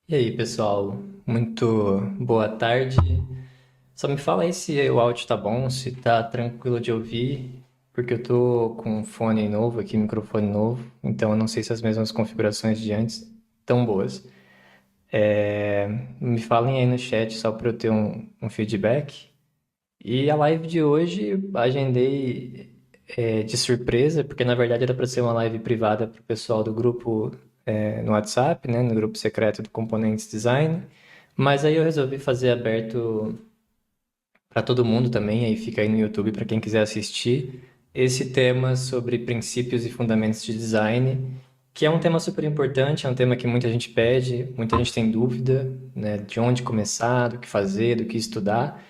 E aí, pessoal? Muito boa tarde. Só me fala aí se o áudio tá bom, se tá tranquilo de ouvir, porque eu tô com um fone novo aqui, microfone novo, então eu não sei se as mesmas configurações de antes estão boas. É, Me falem aí no chat só para eu ter um feedback. E a live de hoje agendei de surpresa, porque na verdade era para ser uma live privada para o pessoal do grupo no WhatsApp, né, no grupo secreto do Componentes Design. Mas aí eu resolvi fazer aberto para todo mundo também, aí fica aí no YouTube para quem quiser assistir esse tema sobre princípios e fundamentos de design, que é um tema super importante, é um tema que muita gente pede, muita gente tem dúvida, né, de onde começar, do que fazer, do que estudar.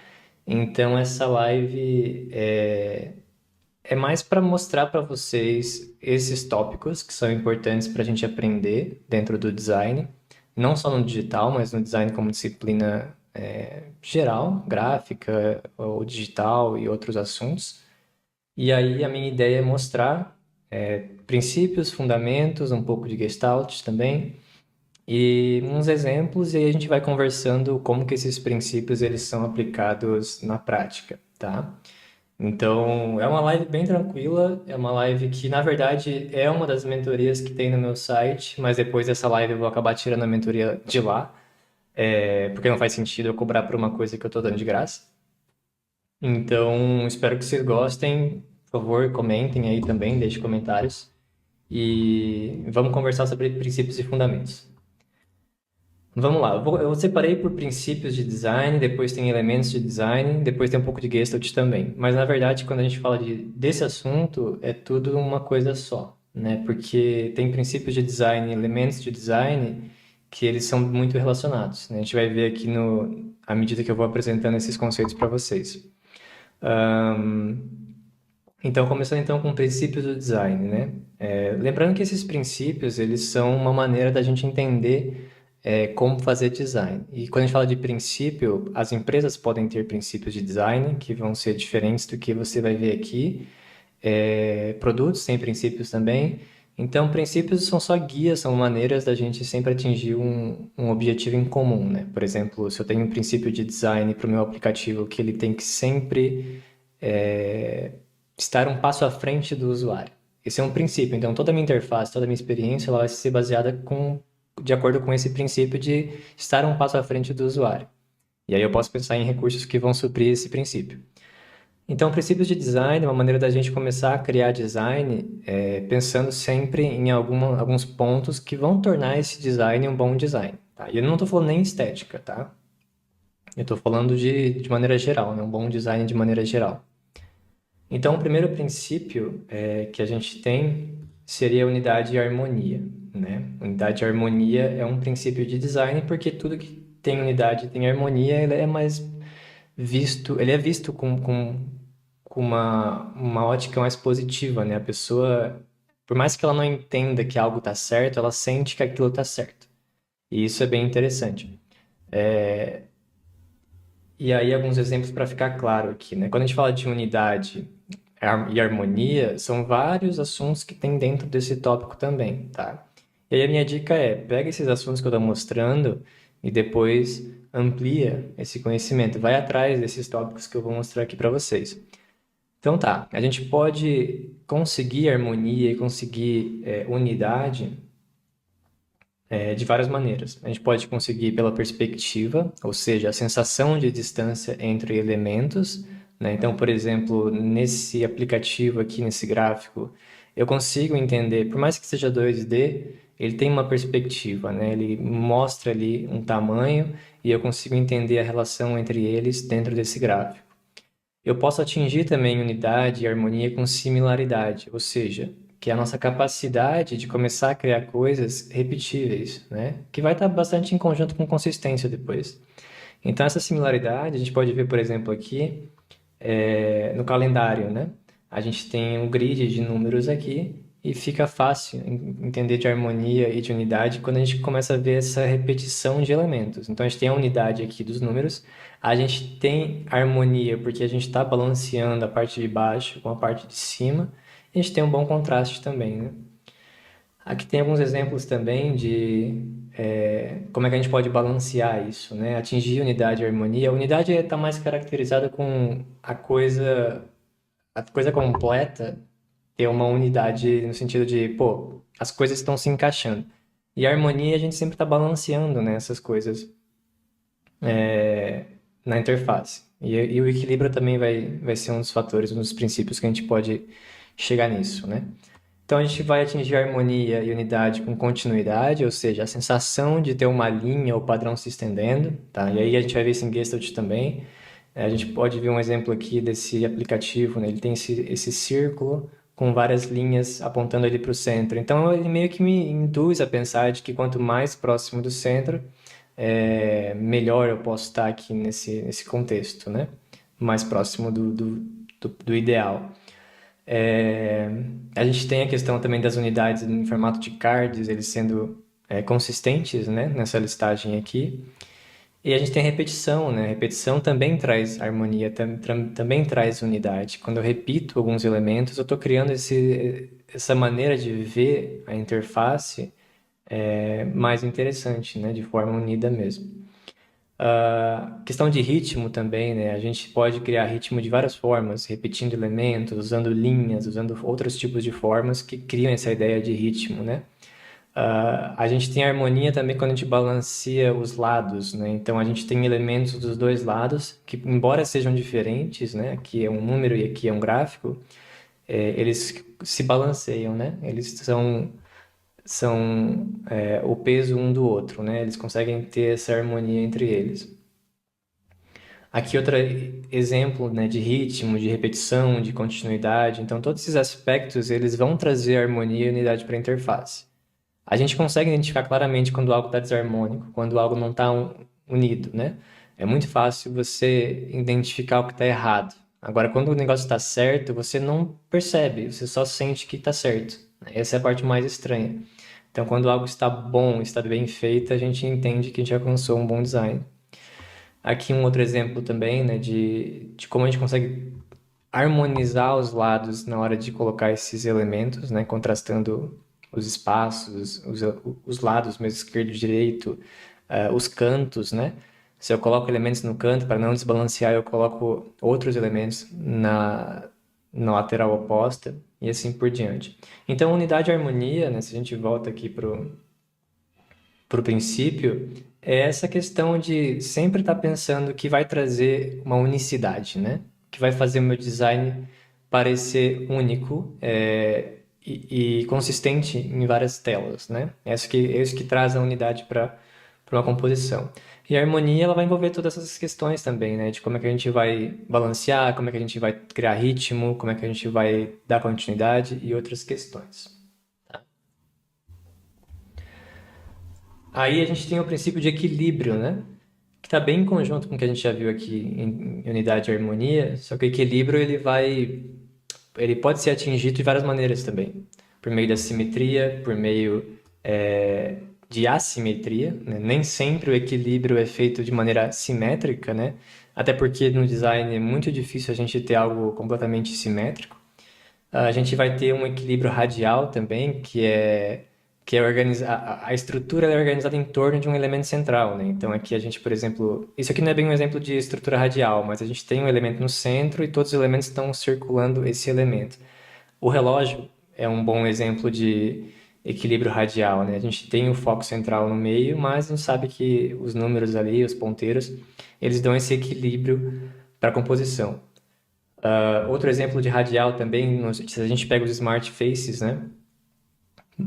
Então essa live é mais para mostrar para vocês esses tópicos que são importantes para a gente aprender dentro do design, não só no digital, mas no design como disciplina geral, gráfica ou digital e outros assuntos. E aí a minha ideia é mostrar princípios, fundamentos, um pouco de Gestalt também e uns exemplos, e aí a gente vai conversando como que esses princípios eles são aplicados na prática, tá? Então, é uma live bem tranquila, é uma live que, na verdade, é uma das mentorias que tem no meu site, mas depois dessa live eu vou acabar tirando a mentoria de lá, porque não faz sentido eu cobrar por uma coisa que eu tô dando de graça. Então, espero que vocês gostem. Por favor, comentem aí também, deixem comentários. E vamos conversar sobre princípios e fundamentos. Vamos lá, eu separei por princípios de design, depois tem elementos de design, depois tem um pouco de Gestalt também. Mas na verdade, quando a gente fala desse assunto, é tudo uma coisa só, né? Porque tem princípios de design, elementos de design, que eles são muito relacionados, né? A gente vai ver aqui à medida que eu vou apresentando esses conceitos para vocês. Então, começando então com princípios do design, né? Lembrando que esses princípios, eles são uma maneira da gente entender como fazer design. E quando a gente fala de princípio, as empresas podem ter princípios de design que vão ser diferentes do que você vai ver aqui. Produtos têm princípios também. Então, princípios são só guias, são maneiras da gente sempre atingir um objetivo em comum, né? Por exemplo, se eu tenho um princípio de design para o meu aplicativo que ele tem que sempre estar um passo à frente do usuário. Esse é um princípio. Então, toda a minha interface, toda a minha experiência, ela vai ser baseada de acordo com esse princípio de estar um passo à frente do usuário. E aí eu posso pensar em recursos que vão suprir esse princípio. Então, princípios de design é uma maneira da gente começar a criar design pensando sempre em alguns pontos que vão tornar esse design um bom design. Tá? E eu não estou falando nem estética, tá? Eu estou falando de maneira geral, né? Um bom design de maneira geral. Então, o primeiro princípio que a gente tem seria a unidade e harmonia, né? Unidade e harmonia é um princípio de design porque tudo que tem unidade e tem harmonia, ele é mais visto, ele é visto com uma ótica mais positiva, né? A pessoa, por mais que ela não entenda que algo está certo, ela sente que aquilo está certo. E isso é bem interessante. E aí, alguns exemplos para ficar claro aqui, né? Quando a gente fala de unidade e harmonia, são vários assuntos que tem dentro desse tópico também, tá? E aí, a minha dica é: pega esses assuntos que eu estou mostrando e depois amplia esse conhecimento. Vai atrás desses tópicos que eu vou mostrar aqui para vocês. Então tá, a gente pode conseguir harmonia e conseguir unidade de várias maneiras. A gente pode conseguir pela perspectiva, ou seja, a sensação de distância entre elementos, né? Então, por exemplo, nesse aplicativo aqui, nesse gráfico, eu consigo entender, por mais que seja 2D, ele tem uma perspectiva, né? Ele mostra ali um tamanho e eu consigo entender a relação entre eles dentro desse gráfico. Eu posso atingir também unidade e harmonia com similaridade, ou seja, que é a nossa capacidade de começar a criar coisas repetíveis, né? Que vai estar bastante em conjunto com consistência depois. Então, essa similaridade, a gente pode ver, por exemplo, aqui no calendário, né? A gente tem um grid de números aqui e fica fácil entender de harmonia e de unidade quando a gente começa a ver essa repetição de elementos. Então, a gente tem a unidade aqui dos números, a gente tem harmonia porque a gente está balanceando a parte de baixo com a parte de cima, e a gente tem um bom contraste também, né? Aqui tem alguns exemplos também de como é que a gente pode balancear isso, né? Atingir unidade e harmonia. A unidade está mais caracterizada com a coisa completa ter uma unidade no sentido de, pô, as coisas estão se encaixando. E a harmonia a gente sempre está balanceando, né, essas coisas na interface. E o equilíbrio também vai ser um dos fatores, um dos princípios que a gente pode chegar nisso, né? Então a gente vai atingir a harmonia e unidade com continuidade, ou seja, a sensação de ter uma linha ou padrão se estendendo, tá? E aí a gente vai ver isso em Gestalt também. A gente pode ver um exemplo aqui desse aplicativo, né? Ele tem esse círculo com várias linhas apontando ele para o centro. Então ele meio que me induz a pensar de que quanto mais próximo do centro, melhor eu posso estar aqui nesse contexto, né? Mais próximo do ideal. A gente tem a questão também das unidades em formato de cards, eles sendo consistentes, né, nessa listagem aqui. E a gente tem a repetição, né? A repetição também traz harmonia, também traz unidade. Quando eu repito alguns elementos, eu estou criando essa maneira de ver a interface mais interessante, né? De forma unida mesmo. Questão de ritmo também, né? A gente pode criar ritmo de várias formas, repetindo elementos, usando linhas, usando outros tipos de formas que criam essa ideia de ritmo, né? A gente tem harmonia também quando a gente balanceia os lados, né? Então a gente tem elementos dos dois lados que, embora sejam diferentes, né? Aqui é um número e aqui é um gráfico, eles se balanceiam, né? Eles são o peso um do outro, né? Eles conseguem ter essa harmonia entre eles. Aqui outro exemplo, né, de ritmo, de repetição, de continuidade. Então todos esses aspectos eles vão trazer harmonia e unidade para a interface. A gente consegue identificar claramente quando algo está desarmônico, quando algo não está unido, né? É muito fácil você identificar o que está errado. Agora, quando o negócio está certo, você não percebe, você só sente que está certo. Essa é a parte mais estranha. Então, quando algo está bom, está bem feito, a gente entende que a gente alcançou um bom design. Aqui um outro exemplo também, né, de como a gente consegue harmonizar os lados na hora de colocar esses elementos, né, contrastando os espaços, os lados, mesmo esquerdo e direito, os cantos, né? Se eu coloco elementos no canto, para não desbalancear, eu coloco outros elementos na lateral oposta e assim por diante. Então, unidade e harmonia, né, se a gente volta aqui para o princípio, é essa questão de sempre estar pensando que vai trazer uma unicidade, né? Que vai fazer o meu design parecer único e consistente em várias telas, né? É isso que traz a unidade para uma composição. E a harmonia, ela vai envolver todas essas questões também, né? De como é que a gente vai balancear, como é que a gente vai criar ritmo, como é que a gente vai dar continuidade e outras questões. Aí a gente tem o princípio de equilíbrio, né? Que está bem em conjunto com o que a gente já viu aqui em unidade e harmonia, só que o equilíbrio ele pode ser atingido de várias maneiras também, por meio da simetria, por meio de assimetria, né? Nem sempre o equilíbrio é feito de maneira simétrica, né? Até porque no design é muito difícil a gente ter algo completamente simétrico. A gente vai ter um equilíbrio radial também, que é a estrutura ela é organizada em torno de um elemento central, né? Então aqui a gente, por exemplo, isso aqui não é bem um exemplo de estrutura radial, mas a gente tem um elemento no centro e todos os elementos estão circulando esse elemento. O relógio é um bom exemplo de equilíbrio radial, né? A gente tem o foco central no meio, mas a gente sabe que os números ali, os ponteiros, eles dão esse equilíbrio para a composição. Outro exemplo de radial também, se a gente pega os smart faces, né?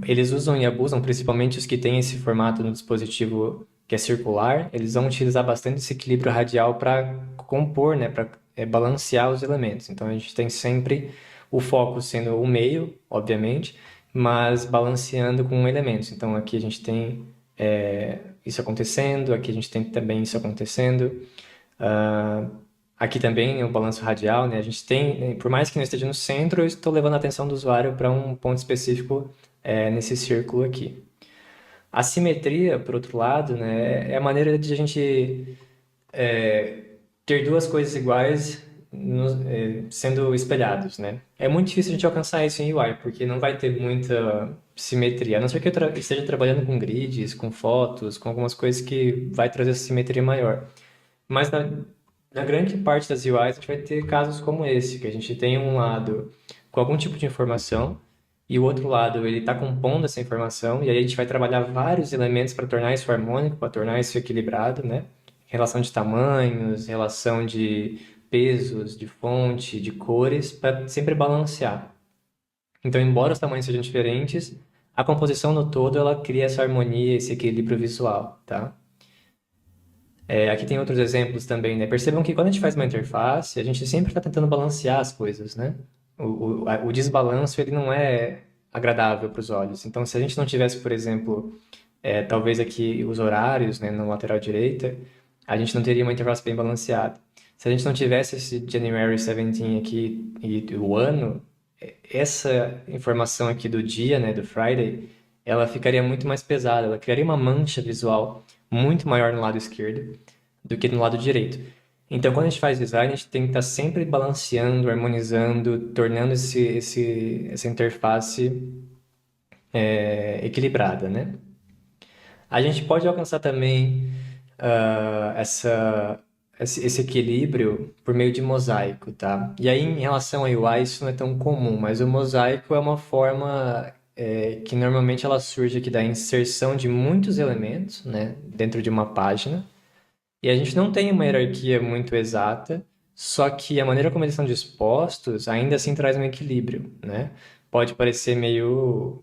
Eles usam e abusam, principalmente os que têm esse formato no dispositivo que é circular, eles vão utilizar bastante esse equilíbrio radial para compor, né? Para balancear os elementos. Então a gente tem sempre o foco sendo o meio, obviamente, mas balanceando com elementos. Então aqui a gente tem isso acontecendo, aqui a gente tem também isso acontecendo. Uh, Aqui também é o balanço radial, né? A gente tem, por mais que não esteja no centro, eu estou levando a atenção do usuário para um ponto específico nesse círculo aqui. A simetria, por outro lado, né, é a maneira de a gente ter duas coisas iguais sendo espelhados, né? É muito difícil a gente alcançar isso em UI, porque não vai ter muita simetria, a não ser que eu esteja trabalhando com grids, com fotos, com algumas coisas que vai trazer essa simetria maior. Mas na grande parte das UIs, a gente vai ter casos como esse, que a gente tem um lado com algum tipo de informação e o outro lado ele está compondo essa informação e aí a gente vai trabalhar vários elementos para tornar isso harmônico, para tornar isso equilibrado, né? Relação de tamanhos, relação de pesos, de fonte, de cores, para sempre balancear. Então, embora os tamanhos sejam diferentes, a composição no todo ela cria essa harmonia, esse equilíbrio visual, tá? Aqui tem outros exemplos também, né? Percebam que quando a gente faz uma interface, a gente sempre está tentando balancear as coisas, né? O desbalanço, ele não é agradável para os olhos. Então, se a gente não tivesse, por exemplo, talvez aqui os horários, né, na lateral direita, a gente não teria uma interface bem balanceada. Se a gente não tivesse esse January 17 aqui e o ano, essa informação aqui do dia, né, do Friday, ela ficaria muito mais pesada, ela criaria uma mancha visual muito maior no lado esquerdo do que no lado direito. Então, quando a gente faz design, a gente tem que estar sempre balanceando, harmonizando, tornando essa interface equilibrada, né? A gente pode alcançar também esse equilíbrio por meio de mosaico, tá? E aí, em relação ao UI, isso não é tão comum, mas o mosaico é uma forma que normalmente ela surge aqui da inserção de muitos elementos, né, dentro de uma página. E a gente não tem uma hierarquia muito exata, só que a maneira como eles são dispostos ainda assim traz um equilíbrio, né? Pode parecer meio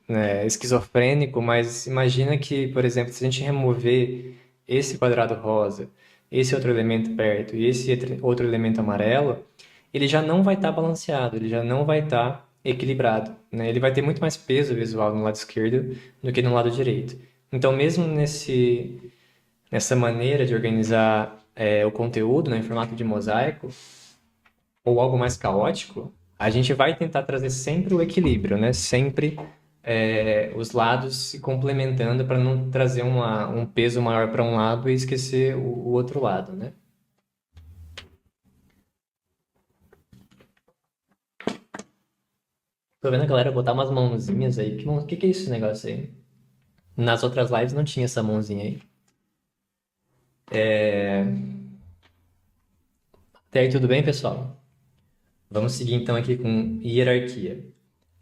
né, esquizofrênico, mas imagina que, por exemplo, se a gente remover esse quadrado rosa, esse outro elemento perto e esse outro elemento amarelo, ele já não vai estar balanceado, ele já não vai estar equilibrado, né? Ele vai ter muito mais peso visual no lado esquerdo do que no lado direito. Então, mesmo nessa maneira de organizar o conteúdo, né, em formato de mosaico, ou algo mais caótico, a gente vai tentar trazer sempre o equilíbrio, né? Sempre os lados se complementando para não trazer um peso maior para um lado e esquecer o outro lado, né? Tô vendo a galera botar umas mãozinhas aí. Que é esse negócio aí? Nas outras lives não tinha essa mãozinha aí. Até aí tudo bem, pessoal? Vamos seguir então aqui com hierarquia.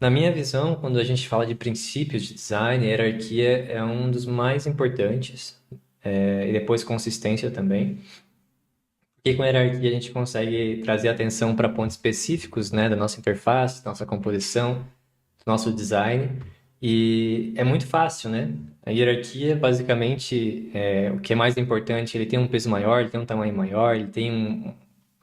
Na minha visão, quando a gente fala de princípios de design, a hierarquia é um dos mais importantes, e depois consistência também. Porque com a hierarquia a gente consegue trazer atenção para pontos específicos, né, da nossa interface, da nossa composição, do nosso design. E é muito fácil, né? A hierarquia, basicamente, o que é mais importante, ele tem um peso maior, ele tem um tamanho maior, ele tem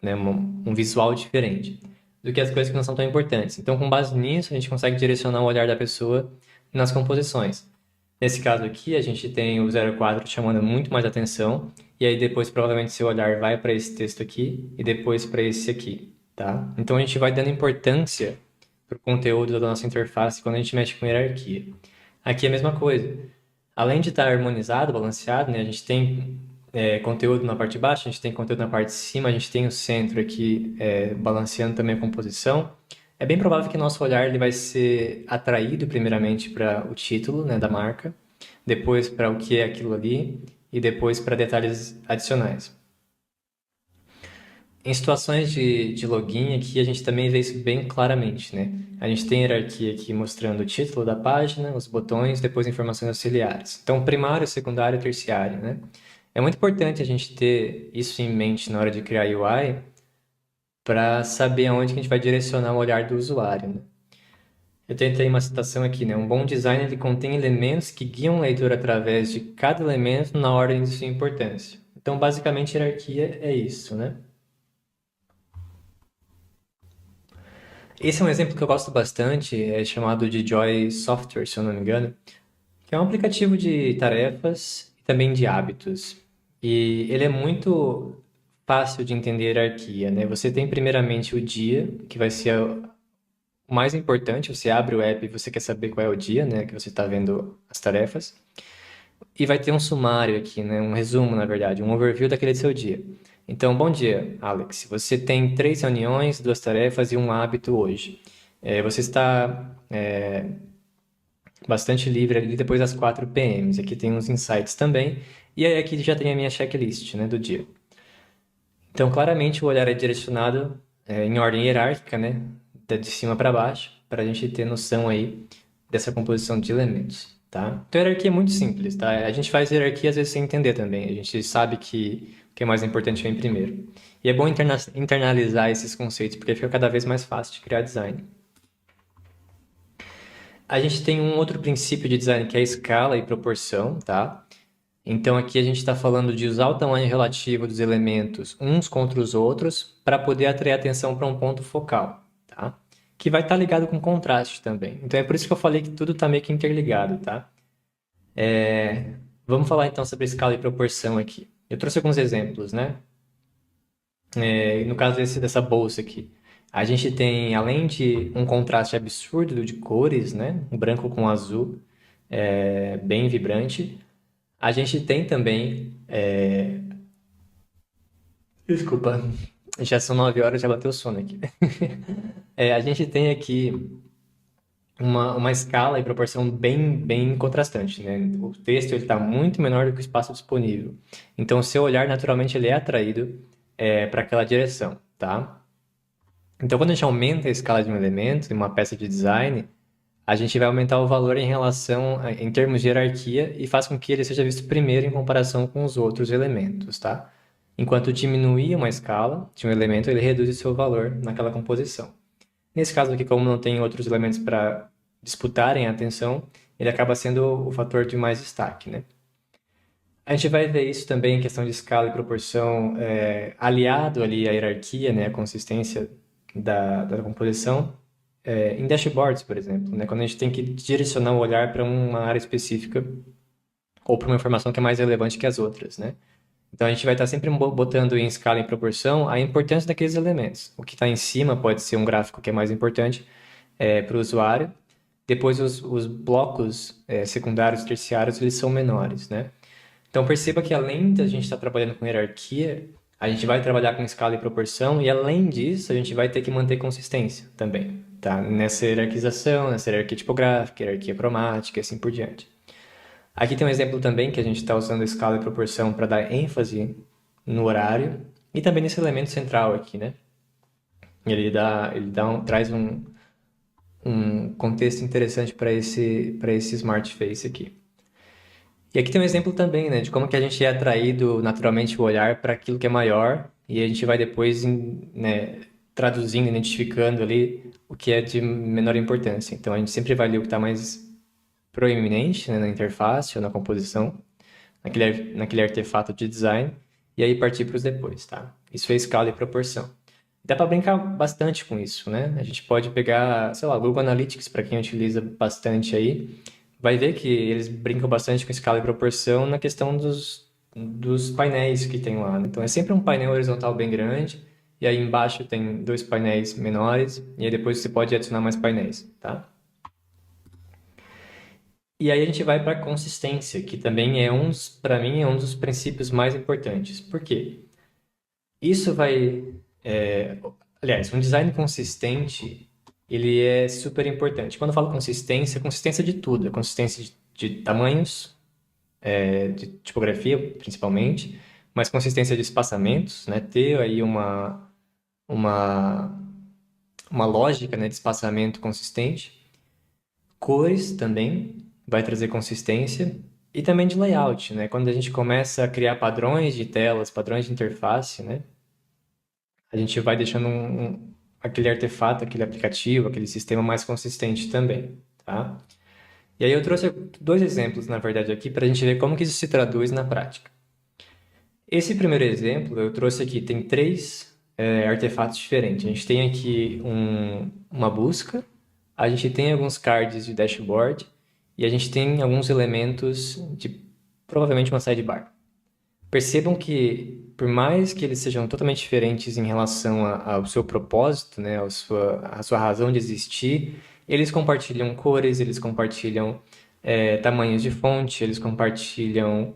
um visual diferente do que as coisas que não são tão importantes. Então, com base nisso, a gente consegue direcionar o olhar da pessoa nas composições. Nesse caso aqui, a gente tem o 04 chamando muito mais atenção, e aí depois provavelmente seu olhar vai para esse texto aqui e depois para esse aqui, tá? Então a gente vai dando importância para o conteúdo da nossa interface quando a gente mexe com hierarquia. Aqui é a mesma coisa. Além de estar harmonizado, balanceado, né, a gente tem conteúdo na parte de baixo, a gente tem conteúdo na parte de cima, a gente tem o centro aqui balanceando também a composição. É bem provável que nosso olhar ele vai ser atraído primeiramente para o título, né, da marca, depois para o que é aquilo ali e depois para detalhes adicionais. Em situações de login aqui, a gente também vê isso bem claramente, né? A gente tem hierarquia aqui mostrando o título da página, os botões, depois informações auxiliares. Então, primário, secundário, terciário, né? É muito importante a gente ter isso em mente na hora de criar UI para saber aonde que a gente vai direcionar o olhar do usuário, né? Eu tentei uma citação aqui, né? Um bom design ele contém elementos que guiam o leitor através de cada elemento na ordem de sua importância. Então, basicamente, hierarquia é isso, né? Esse é um exemplo que eu gosto bastante, é chamado de Joy Software, se eu não me engano, que é um aplicativo de tarefas e também de hábitos. E ele é muito fácil de entender a hierarquia, né? Você tem primeiramente o dia, que vai ser o mais importante. Você abre o app e você quer saber qual é o dia, né? Que você está vendo as tarefas. E vai ter um sumário aqui, né? Um resumo, na verdade, um overview daquele seu dia. Então, bom dia, Alex. Você tem 3 reuniões, 2 tarefas e um hábito hoje. Você está bastante livre ali depois das 4 p.m. Aqui tem uns insights também. E aí aqui já tem a minha checklist, né, do dia. Então, claramente o olhar é direcionado em ordem hierárquica, né, de cima para baixo, para a gente ter noção aí dessa composição de elementos, tá? Então, a hierarquia é muito simples, tá? A gente faz hierarquia às vezes sem entender também. A gente sabe que o que é mais importante vem primeiro. E é bom internalizar esses conceitos, porque fica cada vez mais fácil de criar design. A gente tem um outro princípio de design que é a escala e proporção, tá? Então aqui a gente está falando de usar o tamanho relativo dos elementos uns contra os outros para poder atrair atenção para um ponto focal, tá? Que vai estar ligado com contraste também. Então é por isso que eu falei que tudo está meio que interligado, tá? Vamos falar então sobre escala e proporção aqui. Eu trouxe alguns exemplos, né? No caso dessa bolsa aqui, a gente tem, além de um contraste absurdo de cores, né? O branco com azul, bem vibrante, a gente tem também. Desculpa, já são 9 horas, já bateu o sono aqui. A gente tem aqui uma escala e proporção bem contrastante, né? O texto ele está muito menor do que o espaço disponível. Então, o seu olhar, naturalmente, ele é atraído para aquela direção, tá? Então, quando a gente aumenta a escala de um elemento, em uma peça de design, a gente vai aumentar o valor em relação, em termos de hierarquia, e faz com que ele seja visto primeiro em comparação com os outros elementos, tá? Enquanto diminuir uma escala de um elemento, ele reduz o seu valor naquela composição. Nesse caso aqui, como não tem outros elementos para disputarem a atenção, ele acaba sendo o fator de mais destaque, né? A gente vai ver isso também em questão de escala e proporção, aliado ali à hierarquia, né, a consistência da composição, em dashboards, por exemplo, né, quando a gente tem que direcionar o olhar para uma área específica ou para uma informação que é mais relevante que as outras, né? Então a gente vai estar sempre botando em escala e proporção a importância daqueles elementos. O que está em cima pode ser um gráfico que é mais importante para o usuário. Depois os blocos secundários, terciários, eles são menores, né? Então perceba que além de a gente estar trabalhando com hierarquia, a gente vai trabalhar com escala e proporção e além disso a gente vai ter que manter consistência também, tá? Nessa hierarquização, nessa hierarquia tipográfica, hierarquia cromática e assim por diante. Aqui tem um exemplo também que a gente está usando escala e proporção para dar ênfase no horário e também nesse elemento central aqui, né? Traz um contexto interessante para esse smart face aqui. E aqui tem um exemplo também, né, de como que a gente é atraído naturalmente o olhar para aquilo que é maior e a gente vai depois, né, traduzindo, identificando ali o que é de menor importância. Então a gente sempre vai ler o que está mais proeminente, né, na interface ou na composição, naquele artefato de design, e aí partir para os depois, tá? Isso é escala e proporção. Dá para brincar bastante com isso, né? A gente pode pegar, sei lá, Google Analytics, para quem utiliza bastante aí, vai ver que eles brincam bastante com escala e proporção na questão dos painéis que tem lá, né? Então é sempre um painel horizontal bem grande, e aí embaixo tem 2 painéis menores, e aí depois você pode adicionar mais painéis, tá? E aí a gente vai para a consistência, que também para mim, é um dos princípios mais importantes. Por quê? Isso vai, aliás, um design consistente, ele é super importante. Quando eu falo consistência, é consistência de tudo, é consistência de tamanhos, de tipografia, principalmente, mas consistência de espaçamentos, né? Ter aí uma, uma lógica, né, de espaçamento consistente. Cores também vai trazer consistência e também de layout, né? Quando a gente começa a criar padrões de telas, padrões de interface, né? A gente vai deixando aquele artefato, aquele aplicativo, aquele sistema mais consistente também, tá? E aí eu trouxe 2 exemplos, na verdade, aqui para a gente ver como que isso se traduz na prática. Esse primeiro exemplo eu trouxe aqui, tem 3 artefatos diferentes. A gente tem aqui uma busca, a gente tem alguns cards de dashboard e a gente tem alguns elementos de provavelmente uma sidebar. Percebam que, por mais que eles sejam totalmente diferentes em relação ao seu propósito, né, a sua razão de existir, eles compartilham cores, eles compartilham tamanhos de fonte, eles compartilham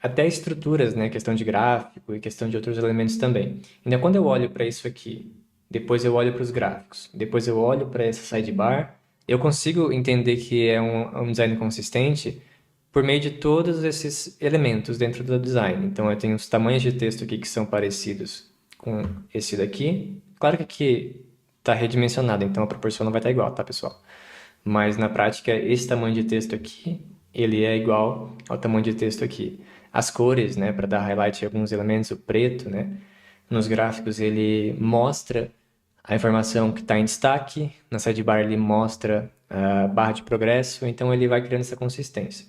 até estruturas, né? Questão de gráfico e questão de outros elementos também. Então, quando eu olho para isso aqui, depois eu olho para os gráficos, depois eu olho para essa sidebar, eu consigo entender que é um design consistente por meio de todos esses elementos dentro do design. Então, eu tenho os tamanhos de texto aqui que são parecidos com esse daqui. Claro que aqui está redimensionado, então a proporção não vai estar igual, tá, pessoal? Mas na prática, esse tamanho de texto aqui, ele é igual ao tamanho de texto aqui. As cores, né, para dar highlight em alguns elementos, o preto, né, nos gráficos ele mostra a informação que está em destaque, na sidebar ele mostra a barra de progresso, então ele vai criando essa consistência.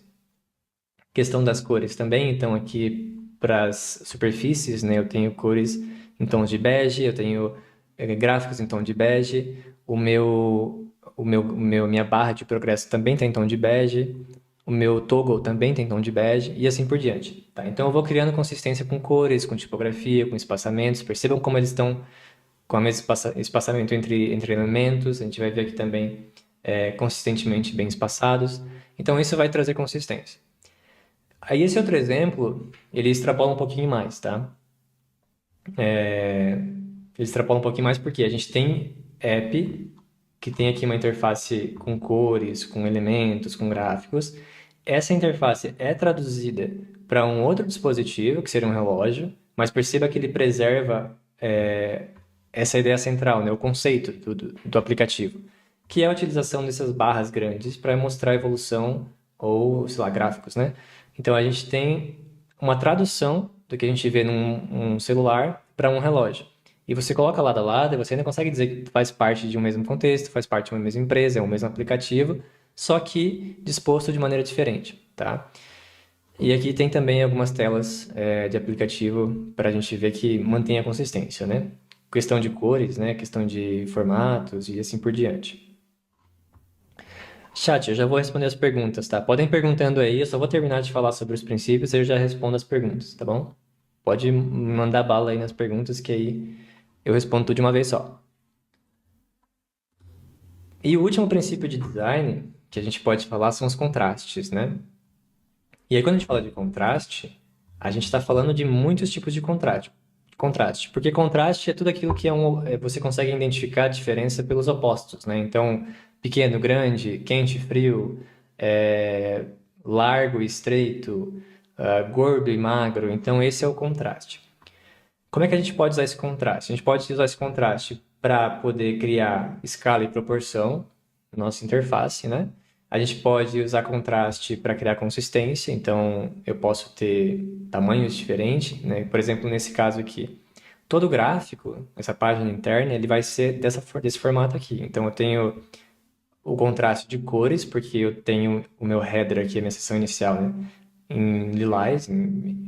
Questão das cores também, então aqui para as superfícies, né, eu tenho cores em tons de bege, eu tenho gráficos em tom de bege, minha barra de progresso também tem tom de bege, o meu toggle também tem tom de bege e assim por diante, tá? Então eu vou criando consistência com cores, com tipografia, com espaçamentos, percebam como eles estão com o mesmo espaçamento entre elementos, a gente vai ver aqui também consistentemente bem espaçados, então isso vai trazer consistência. Aí esse outro exemplo, ele extrapola um pouquinho mais, tá? Ele extrapola um pouquinho mais porque a gente tem app que tem aqui uma interface com cores, com elementos, com gráficos. Essa interface é traduzida para um outro dispositivo, que seria um relógio, mas perceba que ele preserva essa ideia central, né? O conceito do aplicativo, que é a utilização dessas barras grandes para mostrar evolução ou, sei lá, gráficos, né? Então a gente tem uma tradução do que a gente vê num celular para um relógio. E você coloca lado a lado e você ainda consegue dizer que faz parte de um mesmo contexto, faz parte de uma mesma empresa, é um mesmo aplicativo, só que disposto de maneira diferente, tá? E aqui tem também algumas telas de aplicativo para a gente ver que mantém a consistência, né? Questão de cores, né? Questão de formatos e assim por diante. Chat, eu já vou responder as perguntas, tá? Podem ir perguntando aí, eu só vou terminar de falar sobre os princípios e eu já respondo as perguntas, tá bom? Pode mandar bala aí nas perguntas que aí eu respondo tudo de uma vez só. E o último princípio de design que a gente pode falar são os contrastes, né? E aí quando a gente fala de contraste, a gente está falando de muitos tipos de contraste, porque contraste é tudo aquilo que você consegue identificar a diferença pelos opostos, né? Então, pequeno, grande, quente, frio, largo e estreito, gordo e magro. Então, esse é o contraste. Como é que a gente pode usar esse contraste? A gente pode usar esse contraste para poder criar escala e proporção na nossa interface, né? A gente pode usar contraste para criar consistência, então eu posso ter tamanhos diferentes, né? Por exemplo, nesse caso aqui, todo gráfico, essa página interna, ele vai ser desse formato aqui. Então eu tenho o contraste de cores, porque eu tenho o meu header aqui, a minha seção inicial, né? Em lilás,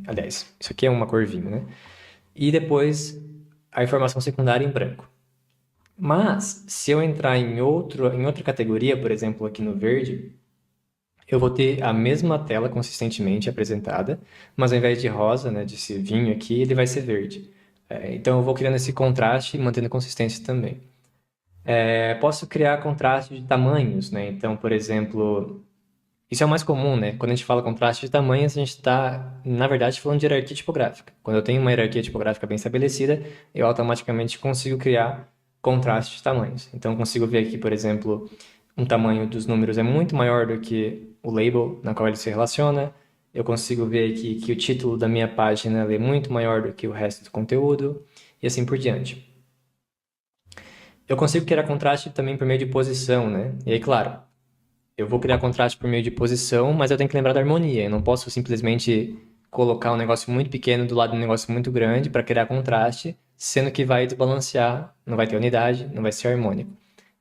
aliás, isso aqui é uma cor vinho, né? E depois a informação secundária em branco. Mas, se eu entrar em outra categoria, por exemplo, aqui no verde, eu vou ter a mesma tela consistentemente apresentada, mas ao invés de rosa, né, desse vinho aqui, ele vai ser verde. Então, eu vou criando esse contraste e mantendo a consistência também. Posso criar contraste de tamanhos, né? Então, por exemplo, isso é o mais comum, né? Quando a gente fala contraste de tamanhos, a gente está, na verdade, falando de hierarquia tipográfica. Quando eu tenho uma hierarquia tipográfica bem estabelecida, eu automaticamente consigo criar contraste de tamanhos. Então, eu consigo ver aqui, por exemplo, um tamanho dos números é muito maior do que o label na qual ele se relaciona. Eu consigo ver aqui que o título da minha página é muito maior do que o resto do conteúdo, e assim por diante. Eu consigo criar contraste também por meio de posição, né? E aí, claro, eu vou criar contraste por meio de posição, mas eu tenho que lembrar da harmonia. Eu não posso simplesmente colocar um negócio muito pequeno do lado de um negócio muito grande para criar contraste, sendo que vai desbalancear, não vai ter unidade, não vai ser harmônico.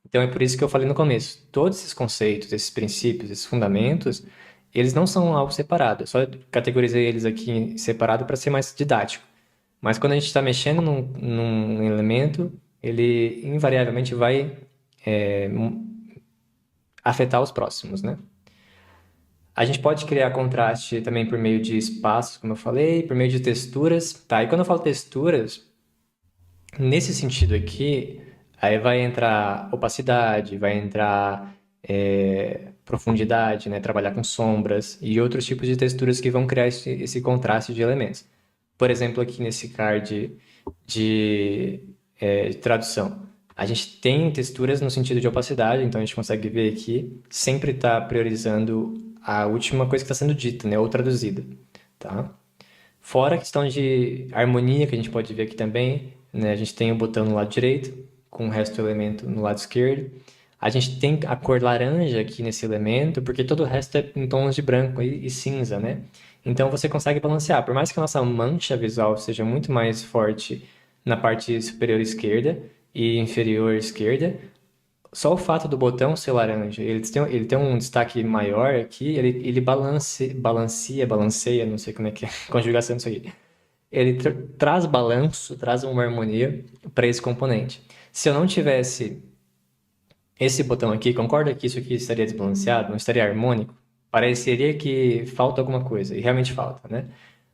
Então é por isso que eu falei no começo, todos esses conceitos, esses princípios, esses fundamentos, eles não são algo separado. Eu só categorizei eles aqui separado para ser mais didático. Mas quando a gente está mexendo num elemento, ele invariavelmente vai afetar os próximos, né? A gente pode criar contraste também por meio de espaços, como eu falei, por meio de texturas, tá? E quando eu falo texturas, nesse sentido aqui, aí vai entrar opacidade, vai entrar profundidade, né? Trabalhar com sombras e outros tipos de texturas que vão criar esse contraste de elementos. Por exemplo, aqui nesse card de tradução, a gente tem texturas no sentido de opacidade, então a gente consegue ver aqui, sempre está priorizando a última coisa que está sendo dita, né? Ou traduzida, tá? Fora a questão de harmonia, que a gente pode ver aqui também, né? A gente tem o botão no lado direito, com o resto do elemento no lado esquerdo. A gente tem a cor laranja aqui nesse elemento, porque todo o resto é em tons de branco e cinza, né? Então você consegue balancear. Por mais que a nossa mancha visual seja muito mais forte na parte superior esquerda e inferior esquerda, só o fato do botão ser laranja, ele tem um destaque maior aqui, ele balanceia, não sei como é que é a conjugação disso aqui. Ele traz balanço, traz uma harmonia para esse componente. Se eu não tivesse esse botão aqui, concorda que isso aqui estaria desbalanceado, não estaria harmônico? Pareceria que falta alguma coisa, e realmente falta, né?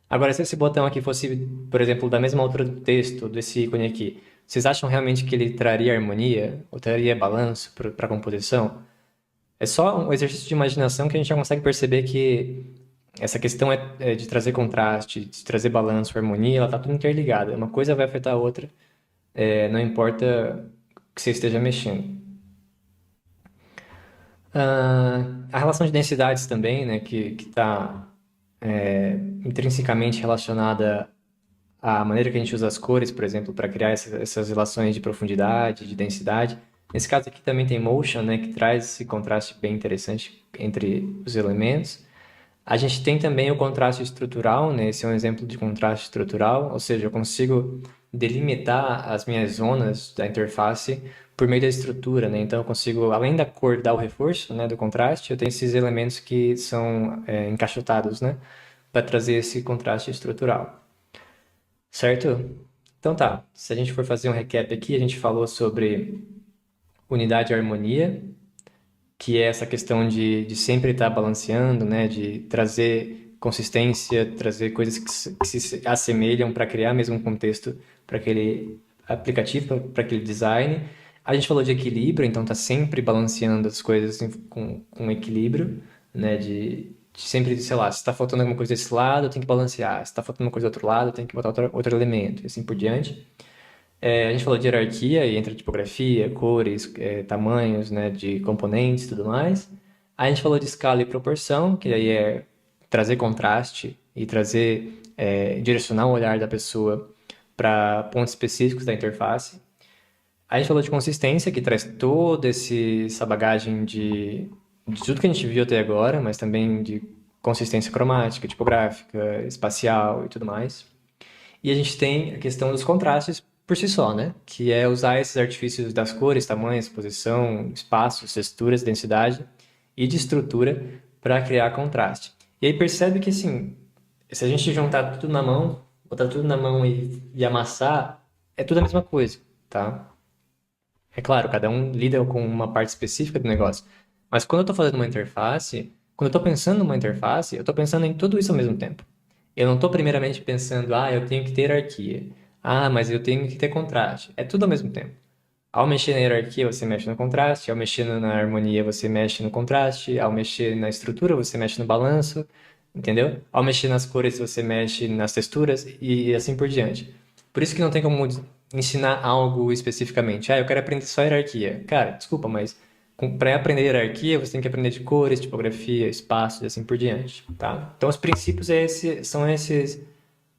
Agora, se esse botão aqui fosse, por exemplo, da mesma altura do texto, desse ícone aqui, vocês acham realmente que ele traria harmonia ou traria balanço para a composição? É só um exercício de imaginação que a gente já consegue perceber que essa questão é de trazer contraste, de trazer balanço, harmonia, ela está tudo interligada. Uma coisa vai afetar a outra, não importa que você esteja mexendo. A relação de densidades também, né, que está intrinsecamente relacionada à maneira que a gente usa as cores, por exemplo, para criar essas relações de profundidade, de densidade. Nesse caso aqui também tem motion, né, que traz esse contraste bem interessante entre os elementos. A gente tem também o contraste estrutural, né? Esse é um exemplo de contraste estrutural, ou seja, eu consigo delimitar as minhas zonas da interface por meio da estrutura, né? Então eu consigo, além da cor dar o reforço, né, do contraste, eu tenho esses elementos que são encaixotados, né, para trazer esse contraste estrutural, certo? Então tá, se a gente for fazer um recap aqui, a gente falou sobre unidade e harmonia, que é essa questão de sempre estar balanceando, né? De trazer consistência, trazer coisas que se assemelham para criar mesmo um contexto para aquele aplicativo, para aquele design. A gente falou de equilíbrio, então tá sempre balanceando as coisas com equilíbrio, né? De sempre, sei lá, se está faltando alguma coisa desse lado, eu tenho que balancear. Se está faltando uma coisa do outro lado, eu tenho que botar outro elemento, e assim por diante. A gente falou de hierarquia e entre tipografia, cores, tamanhos, né, de componentes e tudo mais. Aí a gente falou de escala e proporção, que aí é trazer contraste e direcionar o olhar da pessoa para pontos específicos da interface. Aí a gente falou de consistência, que traz toda essa bagagem de tudo que a gente viu até agora, mas também de consistência cromática, tipográfica, espacial e tudo mais. E a gente tem a questão dos contrastes por si só, né? Que é usar esses artifícios das cores, tamanhos, posição, espaços, texturas, densidade e de estrutura para criar contraste. E aí percebe que, assim, se a gente juntar tudo na mão, botar tudo na mão e amassar, é tudo a mesma coisa, tá? É claro, cada um lida com uma parte específica do negócio. Mas quando eu estou fazendo uma interface, quando eu estou pensando numa interface, eu estou pensando em tudo isso ao mesmo tempo. Eu não estou primeiramente pensando, eu tenho que ter hierarquia. Mas eu tenho que ter contraste. É tudo ao mesmo tempo. Ao mexer na hierarquia, você mexe no contraste. Ao mexer na harmonia, você mexe no contraste. Ao mexer na estrutura, você mexe no balanço. Entendeu? Ao mexer nas cores, você mexe nas texturas e assim por diante. Por isso que não tem como ensinar algo especificamente. Eu quero aprender só hierarquia. Cara, desculpa, mas para aprender hierarquia, você tem que aprender de cores, tipografia, espaços e assim por diante, tá? Então, os princípios são esses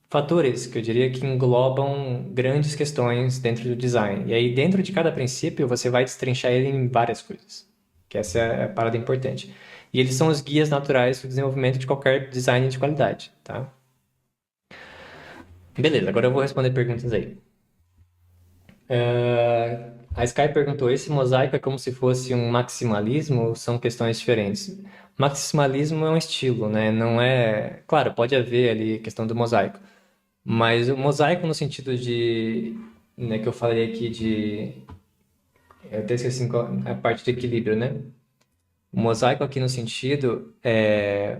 fatores que eu diria que englobam grandes questões dentro do design. E aí, dentro de cada princípio, você vai destrinchar ele em várias coisas, que essa é a parada importante. E eles são os guias naturais para o desenvolvimento de qualquer design de qualidade, tá? Beleza, agora eu vou responder perguntas aí. A Sky perguntou: esse mosaico é como se fosse um maximalismo ou são questões diferentes? Maximalismo é um estilo, né? Não é. Claro, pode haver ali questão do mosaico, mas o mosaico no sentido de. Né, que eu falei aqui de. Eu até esqueci a parte de equilíbrio, né? O mosaico aqui no sentido é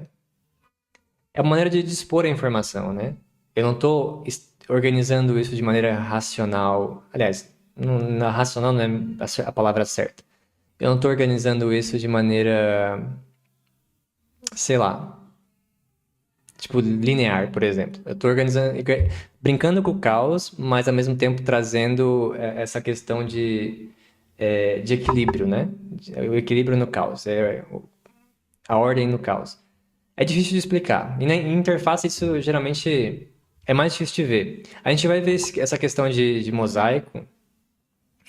uma maneira de dispor a informação, né? Eu não estou organizando isso de maneira racional. Aliás, racional não é a palavra certa. Eu não estou organizando isso de maneira sei lá, tipo linear, por exemplo. Eu tô organizando, brincando com o caos, mas ao mesmo tempo trazendo essa questão de equilíbrio, né? O equilíbrio no caos, a ordem no caos. É difícil de explicar. E na interface isso geralmente é mais difícil de ver. A gente vai ver essa questão de mosaico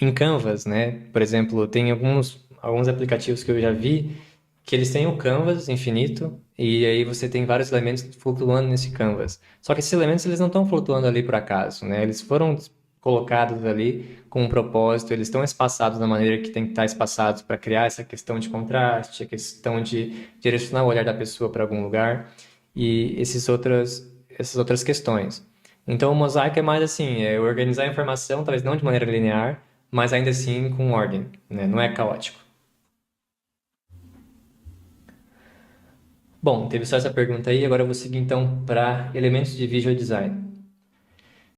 em Canvas, né? Por exemplo, tem alguns aplicativos que eu já vi que eles têm o Canvas infinito e aí você tem vários elementos flutuando nesse Canvas. Só que esses elementos eles não estão flutuando ali por acaso, né? Eles foram colocados ali com um propósito, eles estão espaçados da maneira que tem que estar espaçados para criar essa questão de contraste, a questão de direcionar o olhar da pessoa para algum lugar e essas outras questões. Então, o mosaico é mais assim, é organizar a informação, talvez não de maneira linear, mas ainda assim com ordem, né? Não é caótico. Bom, teve só essa pergunta aí, agora eu vou seguir então para elementos de visual design.